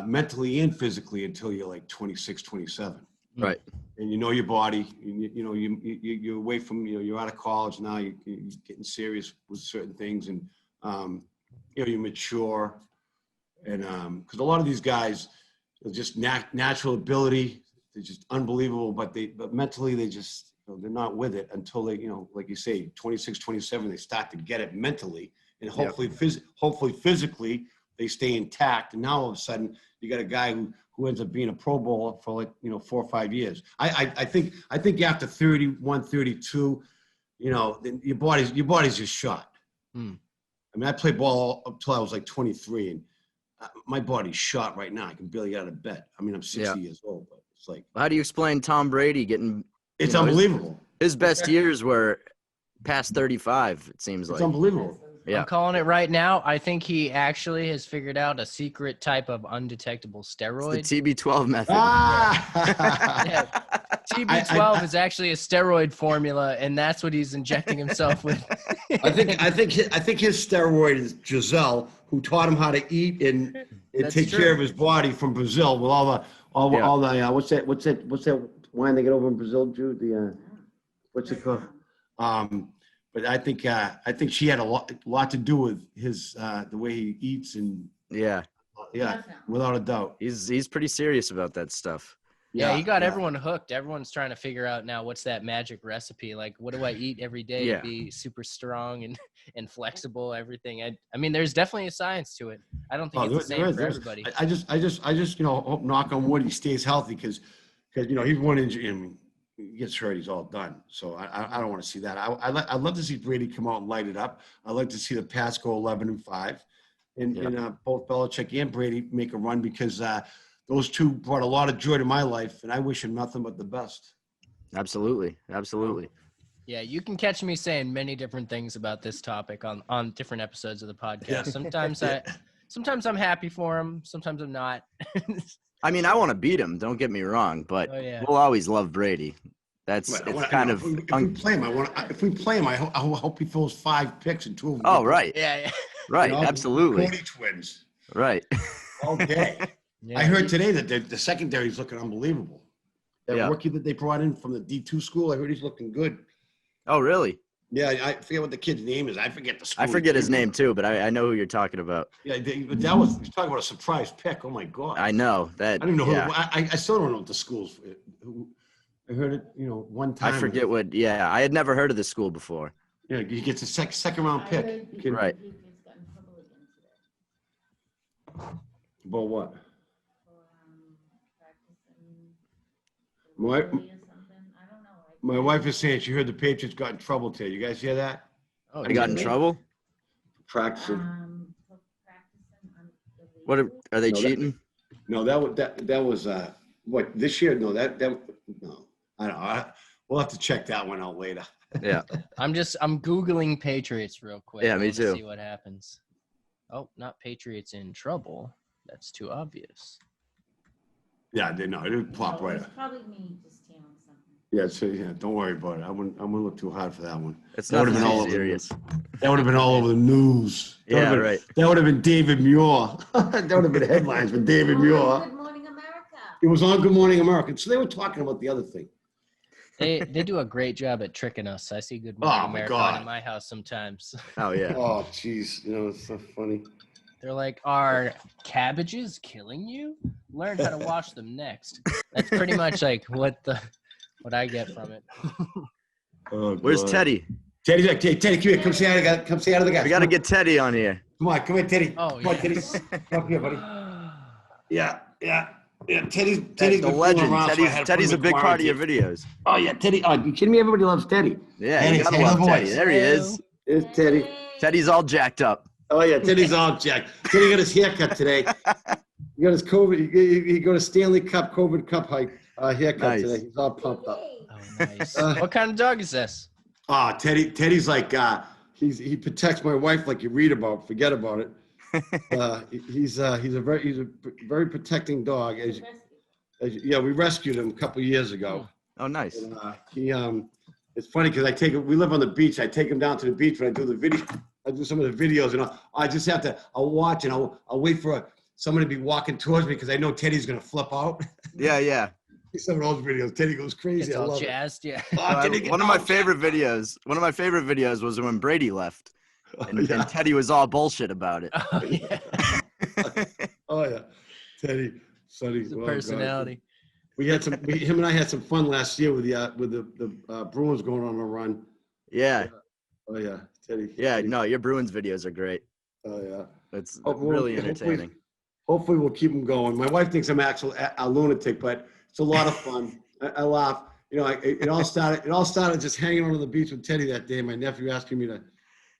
mentally and physically until you're like 26, 27. Right. And you know your body, you're away from, you're out of college now, you're getting serious with certain things, and, you mature. And because a lot of these guys are just natural ability, they're just unbelievable, but mentally they just, they're not with it until they, like you say, 26, 27, they start to get it mentally, and hopefully physically they stay intact. And now all of a sudden you got a guy who ends up being a Pro Bowler for like 4 or 5 years. I think after 31, 32, then your body's just shot. I mean, I played ball up till I was like 23, and my body's shot right now. I can barely get out of bed. I mean, I'm 60 years old, but it's like. How do you explain Tom Brady getting? It's unbelievable. His best years were past 35. It seems like. It's unbelievable. Yeah. I'm calling it right now. I think he actually has figured out a secret type of undetectable steroid. It's the TB12 method. Yeah. TB12 is actually a steroid formula, and that's what he's injecting himself with. I think his steroid is Giselle, who taught him how to eat and take care of his body from Brazil with all the what's that wine they get over in Brazil, Jude? What's it called? But I think she had a lot to do with his the way he eats, and Yeah, without a doubt. he's pretty serious about that stuff. Yeah, he got everyone hooked. Everyone's trying to figure out now what's that magic recipe. Like, what do I eat every day to be super strong and flexible? Everything. I mean, there's definitely a science to it. I don't think it's the same for everybody. I just hope, knock on wood, he stays healthy, because he's one injury. I mean, he gets hurt, he's all done. So I don't want to see that. I'd love to see Brady come out and light it up. I'd like to see the Pats go 11-5, and both Belichick and Brady make a run, because those two brought a lot of joy to my life, and I wish him nothing but the best. Absolutely. Yeah, you can catch me saying many different things about this topic on different episodes of the podcast. Sometimes I'm happy for him. Sometimes I'm not. I mean, I want to beat him. Don't get me wrong, but we'll always love Brady. If we play him, I hope he throws 5 picks and 2 of them. Oh, right. Yeah. Right. Absolutely. Cody twins. Right. All day. I heard today that the secondary is looking unbelievable. That rookie that they brought in from the D2 school, I heard he's looking good. Oh, really? Yeah, I forget what the kid's name is. I forget the school. I forget his name too, but I know who you're talking about. Yeah, he's talking about a surprise pick. Oh my God! I know that. I don't even know who. I still don't know what the school's. I heard it, one time. I forget what. Yeah, I had never heard of this school before. Yeah, he gets a second round pick. Right. About what? What? My wife is saying she heard the Patriots got in trouble today. You guys hear that? Oh, I got in did they? trouble. Practicing. For practicing on the What are they No, that- cheating? No, that was what this year? No, that no. I don't know. We'll have to check that one out later. Yeah. I'm Googling Patriots real quick. Yeah, I me wanna too. See what happens. Oh, not Patriots in trouble. That's too obvious. Yeah, they know it would pop right It's up. probably me just hearing something. Yeah, so yeah, don't worry about it. I wouldn't look too hard for that one. It's That would've nothing been all too over the serious. That would have been all over the news. That Yeah, would've been- right. That would have been David Muir. That would have been headlines with David Oh, Muir. Good Morning America. It was on Good Morning America. So they were talking about the other thing. They do a great job at tricking us. I see Good Oh, Morning my America God. in my house sometimes. Oh yeah. Oh, jeez. You know, it's so funny. They're like, "Are cabbages killing you? Learn how to wash them next." That's pretty much like what I get from it. Oh, Where's God. Teddy? Teddy's like, Teddy, come here. Come say hi to the guy. Come say hi to the guy. We got to get Teddy on here. Come on, come here, Teddy. Oh, Come on, yeah. Teddy. Come here, buddy. Yeah. Teddy's That's been the fooling legend. around, so I had to put Teddy's a him in big part of your quarantine. videos. Oh yeah, Teddy. Oh, you kidding me? Everybody loves Teddy. Yeah, Teddy, you gotta Teddy love the Teddy. voice. There he is. There's Teddy. Teddy's all jacked up. Oh yeah, Teddy's all jacked. Teddy got his haircut today. He got his COVID. He got a Stanley Cup COVID Cup haircut Nice. today. He's all pumped up. Oh, nice. What kind of dog is this? Oh, Teddy's like he protects my wife like you read about. Forget about it. He's a very protecting dog. Yeah, we rescued him a couple years ago. Oh, nice. And, it's funny because we live on the beach. I take him down to the beach when I do the video. I do some of the videos, and I just have to. I'll watch and I'll wait for someone to be walking towards me because I know Teddy's gonna flip out. Yeah. Some of those videos, Teddy goes crazy. It's I all love jazzed, yeah. it. Oh, Teddy gets One of my all favorite videos was when Brady left, jacked. and Teddy was all bullshit about it. Oh, yeah. Oh yeah, Teddy, Sonny. It's a oh, God. personality. Him and I had some fun last year with the Bruins going on a run. Yeah. Oh yeah, Teddy. Yeah. Teddy. No, your Bruins videos are great. Oh yeah. It's Oh, well, really hopefully- entertaining. Hopefully we'll keep them going. My wife thinks I'm actually a lunatic, but it's a lot of fun. I laugh. You know, it all started just hanging out on the beach with Teddy that day. My nephew asking me to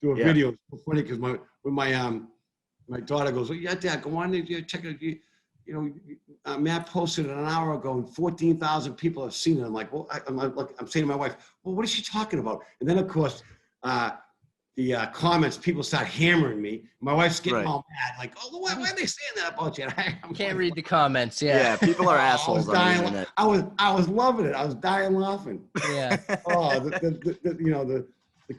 do a Yeah. video. It's so funny because my daughter goes, "Well, yeah, Dad, go on and check it. Matt posted it an hour ago, and 14,000 people have seen it." I'm like, well, I'm saying to my wife, well, what is she talking about? And then of course, the comments, people start hammering me. My wife's getting Right. all mad, like, "Oh, why are they saying that about you?" I'm Can't like, read the comments, Yeah. yeah. People are I was assholes on the dying. internet. I was loving it. I was dying laughing. Yeah, Oh, the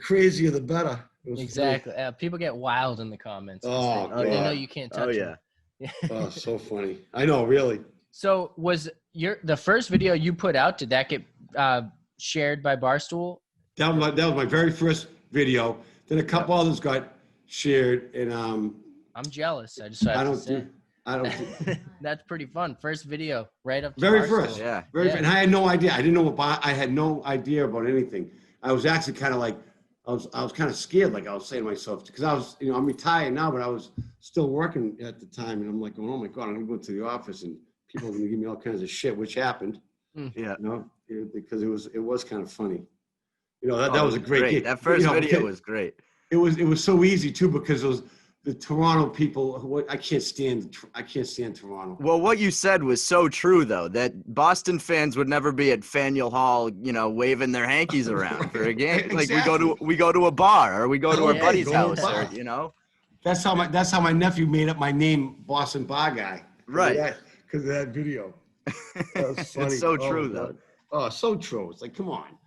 crazier the better. It was exactly. People get wild in the comments. 'cause Oh, they know God. you can't touch Oh them. yeah. Oh, so funny. I know, really. So was the first video you put out, did that get shared by Barstool? That was my very first video. Then a couple others got shared, and I'm jealous. I just I have to don't say. do. I don't. Do, That's pretty fun. First video, right up to Very Barstool. first. Yeah. Yeah. And I had no idea. I didn't know I had no idea about anything. I was actually kind of like, I was kind of scared. Like I was saying to myself, because I was, I'm retired now, but I was still working at the time, and I'm like, oh my God, I'm gonna go to the office and people are gonna give me all kinds of shit, which happened. Yeah. Because it was kind of funny. That was a great gig. That first video was great. It was so easy too because it was the Toronto people. I can't stand Toronto. Well, what you said was so true, though, that Boston fans would never be at Faneuil Hall, waving their hankies around for a game. Like we go to a bar or we go to our Yeah, buddy's go to a house, bar. That's how my nephew made up my name, Boston Bar Guy. Right. Because of that video. That was funny. It's so Oh, true, my though. God. Oh, so true. It's like, come on.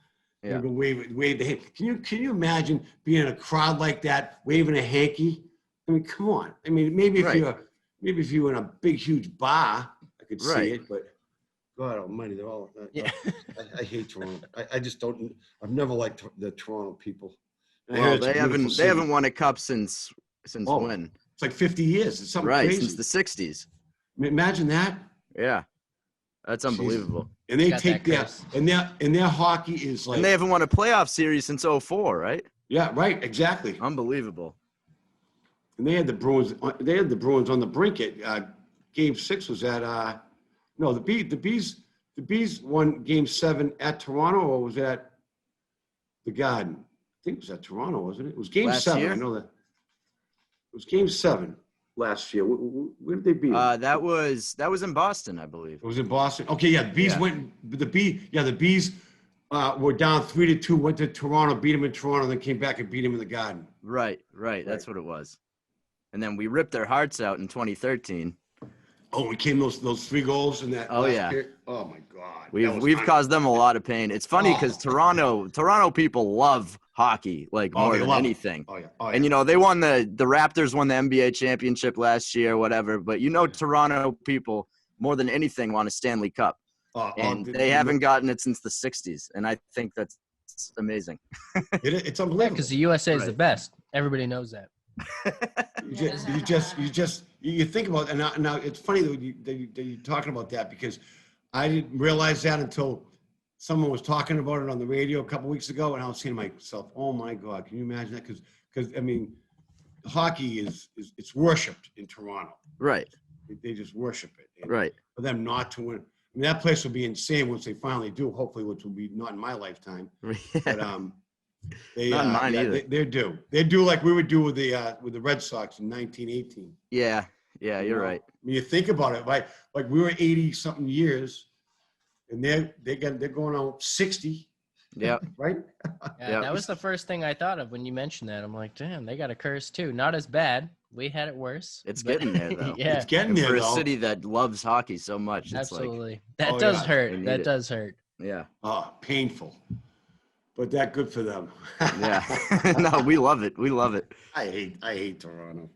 Yeah. Go wave the hand. Can you imagine being in a crowd like that, waving a hanky? I mean, come on. I mean, maybe if you're in a big, huge bar, I could see Right. it, but God almighty, they're all. Yeah. I hate Toronto. I just don't. I've never liked the Toronto people. And I Well, heard it's a they beautiful haven't city. won a cup since Oh, when? It's like 50 years. It's something Right, crazy. since the 60s. I mean, imagine that. Yeah. That's unbelievable. And they Got take that their curse. and their hockey is like And they haven't won a playoff series since 2004, right? yeah, right, exactly. Unbelievable. And they had the Bruins. They had the Bruins on the brink. At Game 6 was at the Bees. the Bees won Game 7 at Toronto, or was that the Garden? I think it was at Toronto, wasn't it? It was Game Last 7. year? I know that. It was Game 7 last year. Where did they beat? That was in Boston, I believe. It was in Boston. Okay, yeah. The Bees went. The Bees were down 3-2. Went to Toronto, beat them in Toronto, then came back and beat them in the Garden. Right. That's what it was. And then we ripped their hearts out in 2013. Oh, we came those 3 goals in that. Oh, last yeah. period. Oh my God. We've caused them a lot of pain. It's funny because Toronto people love hockey more they than love it. anything. Oh yeah. And they won the Raptors won the NBA championship last year, whatever. But Toronto people more than anything want a Stanley Cup, and they haven't gotten it since the '60s. And I think that's amazing. It's unbelievable. Because the USA is the Right. best. Everybody knows that. You think about it, and now it's funny that you're talking about that, because I didn't realize that until someone was talking about it on the radio a couple weeks ago, and I was saying to myself, "Oh my God, can you imagine that?" Because I mean, hockey is it's worshipped in Toronto. Right. They just worship it. And Right. for them not to win, I mean, that place will be insane once they finally do. Hopefully, which will be not in my lifetime. But they Not mine either. They're due. They're due like we would do with the Red Sox in 1918. Yeah, you're right. I mean, you think about it, like we were 80-something years, and they're going on 60, Yep. right? Yeah, Yeah. that was the first thing I thought of when you mentioned that. I'm like, damn, they got a curse too. Not as bad. We had it worse. It's but- getting there, though. Yeah, It's getting And there for a though. city that loves hockey so much, it's absolutely. That Oh, does yeah. They hurt. need That it. does hurt. yeah, Painful, but that good for them. yeah. No, we love it. We love it. I hate Toronto.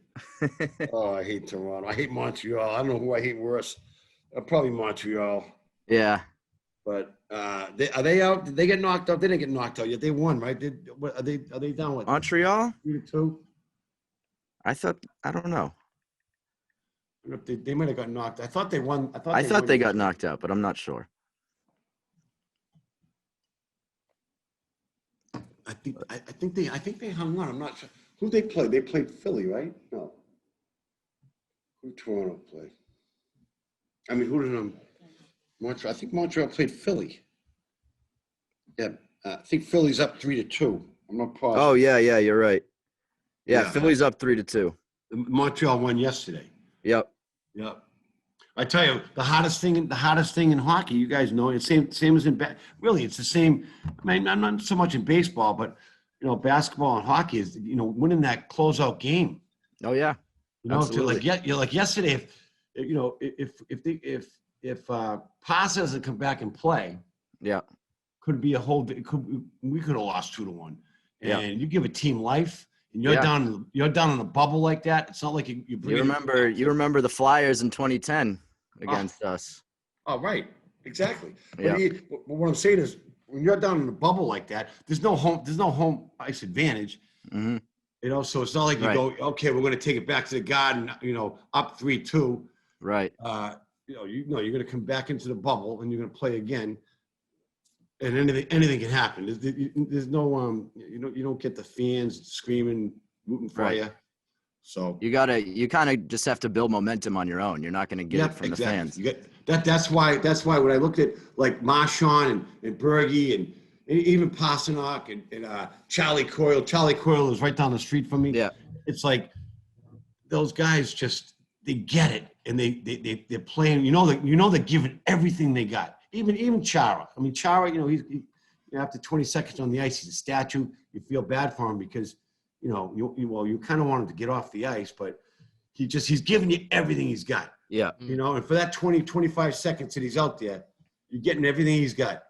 Oh, I hate Toronto. I hate Montreal. I don't know who I hate worse. Probably Montreal. Yeah. But are they out? Did they get knocked out? They didn't get knocked out yet. They won, right? Are they down what? Montreal? 3-2? I don't know. I don't know if they might have got knocked. I thought they won. I thought they got knocked out, but I'm not sure. I think they hung on. I'm not sure. Who they played? They played Philly, right? No. Who did Toronto play? I mean, who did Montreal? I think Montreal played Philly. Yeah, I think Philly's up 3-2. I'm not positive. Oh yeah, you're right. Yeah, Yeah. Philly's up 3-2. Montreal won yesterday. Yep. Yep. I tell you, the hottest thing in hockey, you guys know, it's same as in really, it's the same. I mean, I'm not so much in baseball, but basketball and hockey is winning that closeout game. Oh yeah. Absolutely. Like yesterday, if Pass doesn't come back and play, Yeah. could be we could have lost 2-1. And Yeah. you give a team life, and you're Yeah. down in a bubble like that. It's not like you remember the Flyers in 2010 against us. Oh, right. Exactly. Yeah. But what I'm saying is, when you're down in a bubble like that, there's no home ice advantage. Hmm. So it's not like you Right. go, okay, we're going to take it back to the Garden, up 3-2. Right. You're going to come back into the bubble and you're going to play again. And anything can happen. There's no you don't get the fans screaming, rooting for Right. you. So You kind of just have to build momentum on your own. You're not going to get it from the fans. You get that. That's why when I looked at like Marchand and Berge and even Pasternak and Charlie Coyle. Charlie Coyle is right down the street from me. Yeah. It's like those guys they get it and they're playing. They're giving everything they got. Even Chara. I mean, Chara. He after 20 seconds on the ice, he's a statue. You feel bad for him because you kind of want him to get off the ice, but he's giving you everything he's got. Yeah. And for that 20-25 seconds that he's out there, you're getting everything he's got.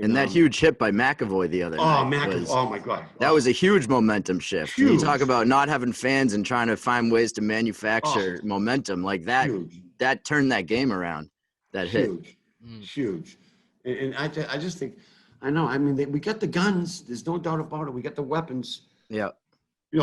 And that huge hit by McAvoy the other night. Oh my God. That was a huge momentum shift. When you Huge. talk about not having fans and trying to find ways to manufacture momentum like that. Huge. That turned that game around. That hit. Huge. And I just think, I know. I mean, we got the guns. There's no doubt about it. We got the weapons. Yeah.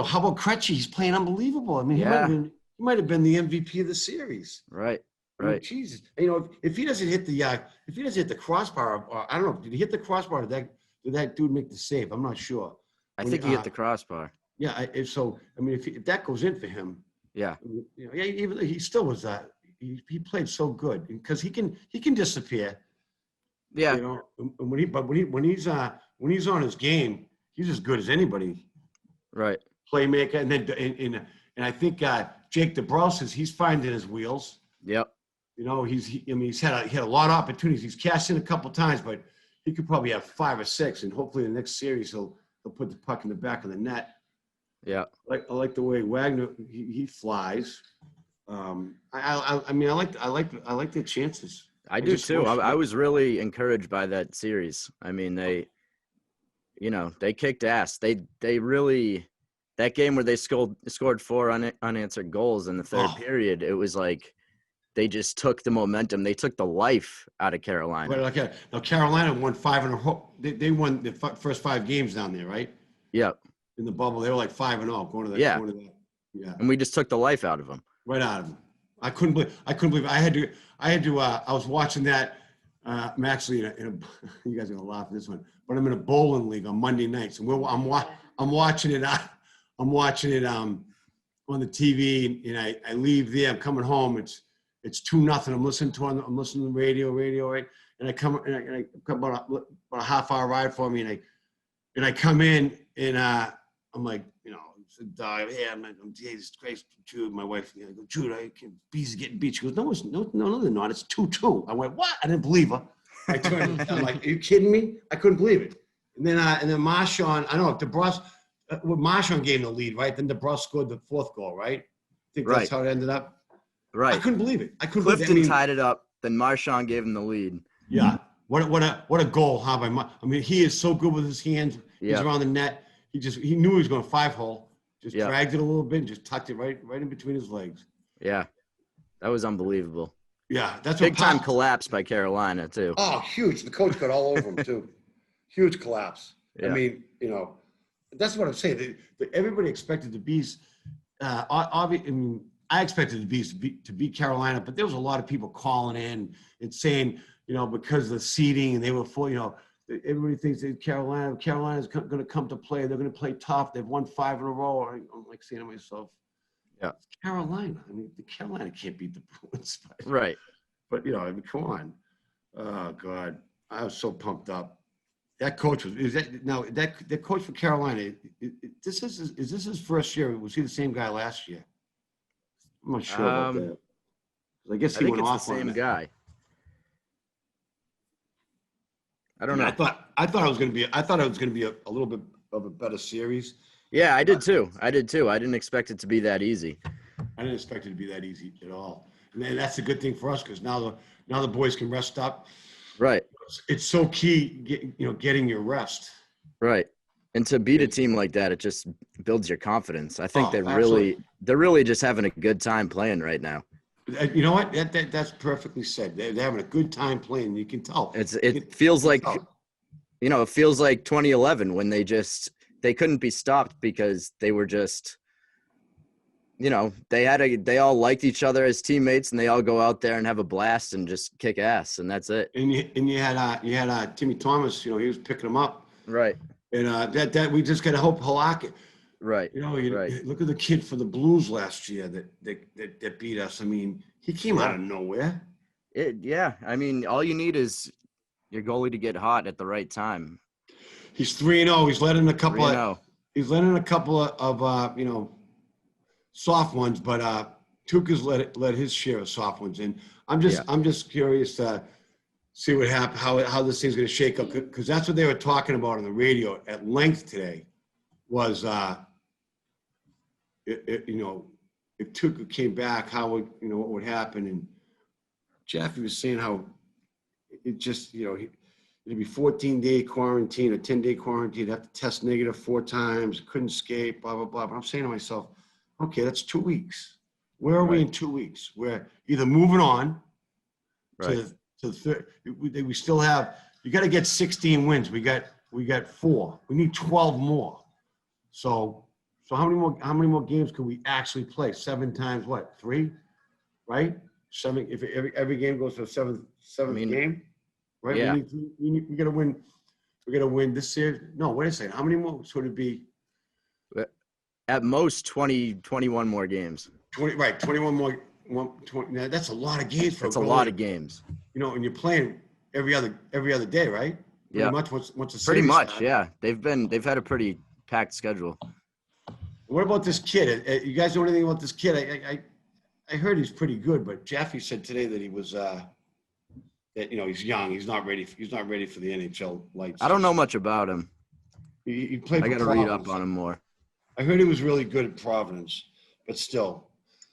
How about Krejci? He's playing unbelievable. I mean, Yeah. he might have been the MVP of the series. Right. I mean, Right. Jesus. If he doesn't hit the crossbar, or, I don't know, did he hit the crossbar? Or did that dude make the save? I'm not sure. I think he hit the crossbar. Yeah. If that goes in for him, Yeah. even he still was. He played so good because he can disappear. Yeah. You know, and when he's on his game, he's as good as anybody. Right. Playmaker, and I think Jake DeBrusque he's finding his wheels. Yep. You know, he's had a lot of opportunities. He's cashed in a couple times, but he could probably have 5 or 6, and hopefully in the next series he'll put the puck in the back of the net. Yeah. I like the way Wagner he flies. I mean, I like their chances. I do too. I was really encouraged by that series. I mean, they kicked ass. They really, that game where they scored 4 unanswered goals in the third period, it was like they just took the momentum. They took the life out of Carolina. Right, okay. Now Carolina won 5 in a row. They won the first 5 games down there, right? Yep. In the bubble, they were like 5-0 going to that. Yeah. Going to that. Yeah. And we just took the life out of them. Right out of them. I couldn't believe it. I was watching that. I'm actually you guys are gonna laugh at this one, but I'm in a bowling league on Monday nights, and I'm watching it. I'm watching it on the TV, and I leave there. I'm coming home. It's 2-0. I'm listening to the radio, right? And I come about a half-hour ride for me, and I come in, and I'm like, you know. Yeah, I'm Jesus Christ, Jude. My wife, I go, Jude, Bees getting beat. She goes, no, they're not. It's 2-2. I went, what? I didn't believe her. I turned. I'm like, are you kidding me? I couldn't believe it. And then Marchand, I don't know, DeBrusque, Marchand gave the lead, right? Then DeBrusque scored the 4th goal, right? I think that's how it ended up. Right. I couldn't believe it. Clifton tied it up. Then Marchand gave him the lead. Yeah. What a goal, huh? I mean, he is so good with his hands. He's around the net. He knew he was going to 5-hole. Just dragged it a little bit and just tucked it right in between his legs. Yeah, that was unbelievable. Yeah, that's big time collapse by Carolina too. Oh, huge! The coach got all over him too. Huge collapse. Yeah. I mean, you know, that's what I'm saying. Everybody expected the Bees. I expected the Bees to beat Carolina, but there was a lot of people calling in and saying, you know, because of the seeding and they were full, you know. Everybody thinks that Carolina's going to come to play. They're going to play tough. They've won 5 in a row. I'm like saying to myself, yeah, it's Carolina. I mean, the Carolina can't beat the Bruins. Right. But, you know, I mean, come on. Oh, God. I was so pumped up. That coach that coach for Carolina, is this his first year? Was he the same guy last year? I'm not sure about that. I guess he went off the same guy. I don't know. I thought it was going to be a little bit of a better series. Yeah, I did too. I didn't expect it to be that easy. I didn't expect it to be that easy at all. And that's a good thing for us because now the boys can rest up. Right. It's so key, getting your rest. Right. And to beat a team like that, it just builds your confidence. I think they're absolutely. really just having a good time playing right now. You know what? That's perfectly said. They're having a good time playing. You can tell. It feels like 2011 when they couldn't be stopped because they were just, they all liked each other as teammates and they all go out there and have a blast and just kick ass and that's it. And you had Timmy Thomas. He was picking them up. Right. And that we just got to hope Halak. Right. Right. Look at the kid for the Blues last year that beat us. I mean, he came out of nowhere. Yeah. I mean, all you need is your goalie to get hot at the right time. He's 3-0. He's let in a couple of soft ones, but Tuukka's let his share of soft ones in. I'm just curious to see what happens, how this thing's going to shake up, because that's what they were talking about on the radio at length today. Was if Tuukka came back, what would happen? And Jeffy was saying how it just it'd be 14-day quarantine, a 10-day quarantine. He'd have to test negative 4 times, couldn't skate, blah blah blah. But I'm saying to myself, okay, that's 2 weeks. Where are we in 2 weeks? We're either moving on to the third. We still have. You got to get 16 wins. We got 4. We need 12 more. So how many more games can we actually play? 7 times what? 3, right? 7. If every game goes to a seventh game, right? Yeah. We got to win. We got to win this series. No, wait a second. How many more would it be? At most 21 more games. 20. Right. 21 more. 20. Now, that's a lot of games. That's a lot of games. And you're playing every other day, right? Pretty Yeah. much once the Pretty series much, started. yeah. They've had a pretty packed schedule. What about this kid? You guys know anything about this kid? I heard he's pretty good, but Jaffe said today that he was that he's young. He's not ready. He's not ready for the NHL lights. I don't know much about him. He played. I for got to read up Providence. on him more. I heard he was really good at Providence, but still,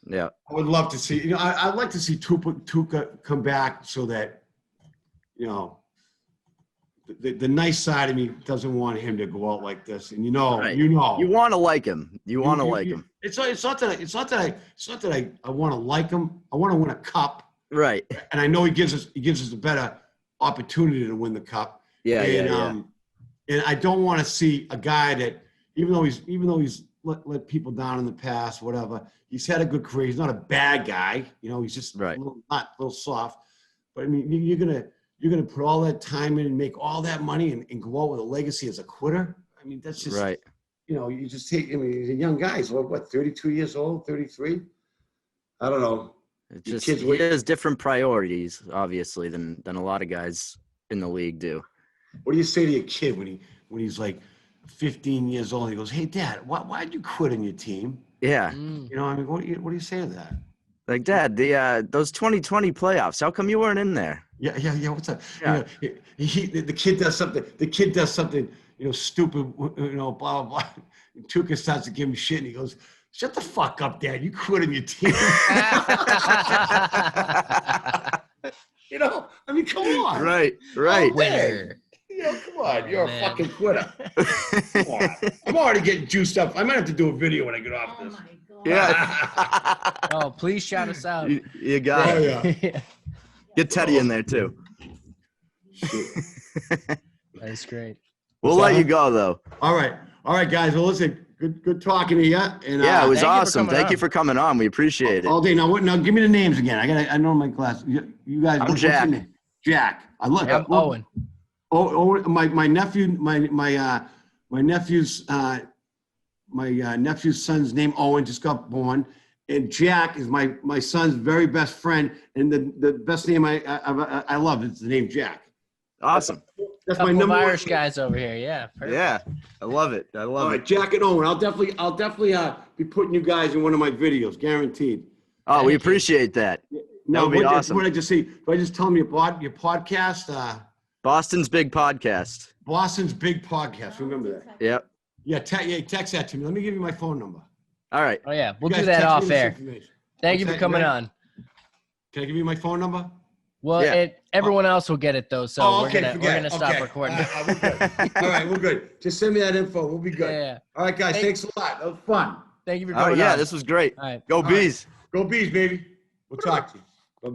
Yeah. I would love to see. I'd like to see Tuca come back so that, the nice side of me doesn't want him to go out like this. And Right. you want to like him. You want to like him. It's not that I want to like him. I want to win a cup, Right. and I know he gives us a better opportunity to win the cup. Yeah. And I don't want to see a guy that even though he's let people down in the past, whatever, he's had a good career. He's not a bad guy. He's just Right. a little soft. But I mean, you're gonna put all that time in and make all that money and go out with a legacy as a quitter. I mean, that's just Right. You just take. I mean, he's a young guy. He's what, 32 years old, 33? I don't know. It's The just kids he wait- has different priorities, obviously, than a lot of guys in the league do. What do you say to your kid when he's like 15 years old? He goes, "Hey, Dad, why'd you quit on your team?" Yeah. Mm. I mean, what do you say to that? Like, Dad, those 2020 playoffs, how come you weren't in there? Yeah. What's up? Yeah. The kid does something. Stupid. Blah blah blah. And Tuca starts to give him shit, and he goes, "Shut the fuck up, Dad. You quit on your team." I mean, come on. Right. Winner. Come on. You're Man. a fucking quitter. Come on. I'm already getting juiced up. I might have to do a video when I get off Oh this. my God. Yeah. Oh, please shout us out. You got Oh, it. yeah. Get Teddy in there, too. That's great. We'll let you go, though. All right, guys. Well, listen, good talking to you. And Yeah, it was Thank you for awesome. coming Thank you on. for coming on. We appreciate it. all day. Now give me the names again. I know my class. You guys. I'm what's your Jack. name? Jack. I look. I'm Owen. Oh, my nephew. My nephew's nephew's son's name Owen just got born, and Jack is my son's very best friend, and the best name I love is the name Jack. Awesome. That's my Couple of number one. Irish guys over here. Yeah. Perfect. Yeah. I love it. I All love right, it. Jack and Owen. I'll definitely be putting you guys in one of my videos, guaranteed. Oh, we Thank you. appreciate that. Now, would be what awesome. did I just see? Do I just tell them your podcast? Boston's Big Podcast. Boston's Big Podcast. Remember that? Yep. Yeah, text that to me. Let me give you my phone number. All right. Oh, yeah. We'll You do guys that text me off this air. information. Thank you What's for that? coming You on. Can I give you my phone number? Well, Yeah. everyone else will get it, though, so we're forget gonna it. stop Okay. recording. We're good. All right, we're good. Just send me that info. We'll be good. Yeah. All right, guys. Thank- Thanks a lot. That was fun. Thank you for Oh, coming yeah. on. This was great. All right. Go right. Bees. Go Bees, baby. We'll talk to you.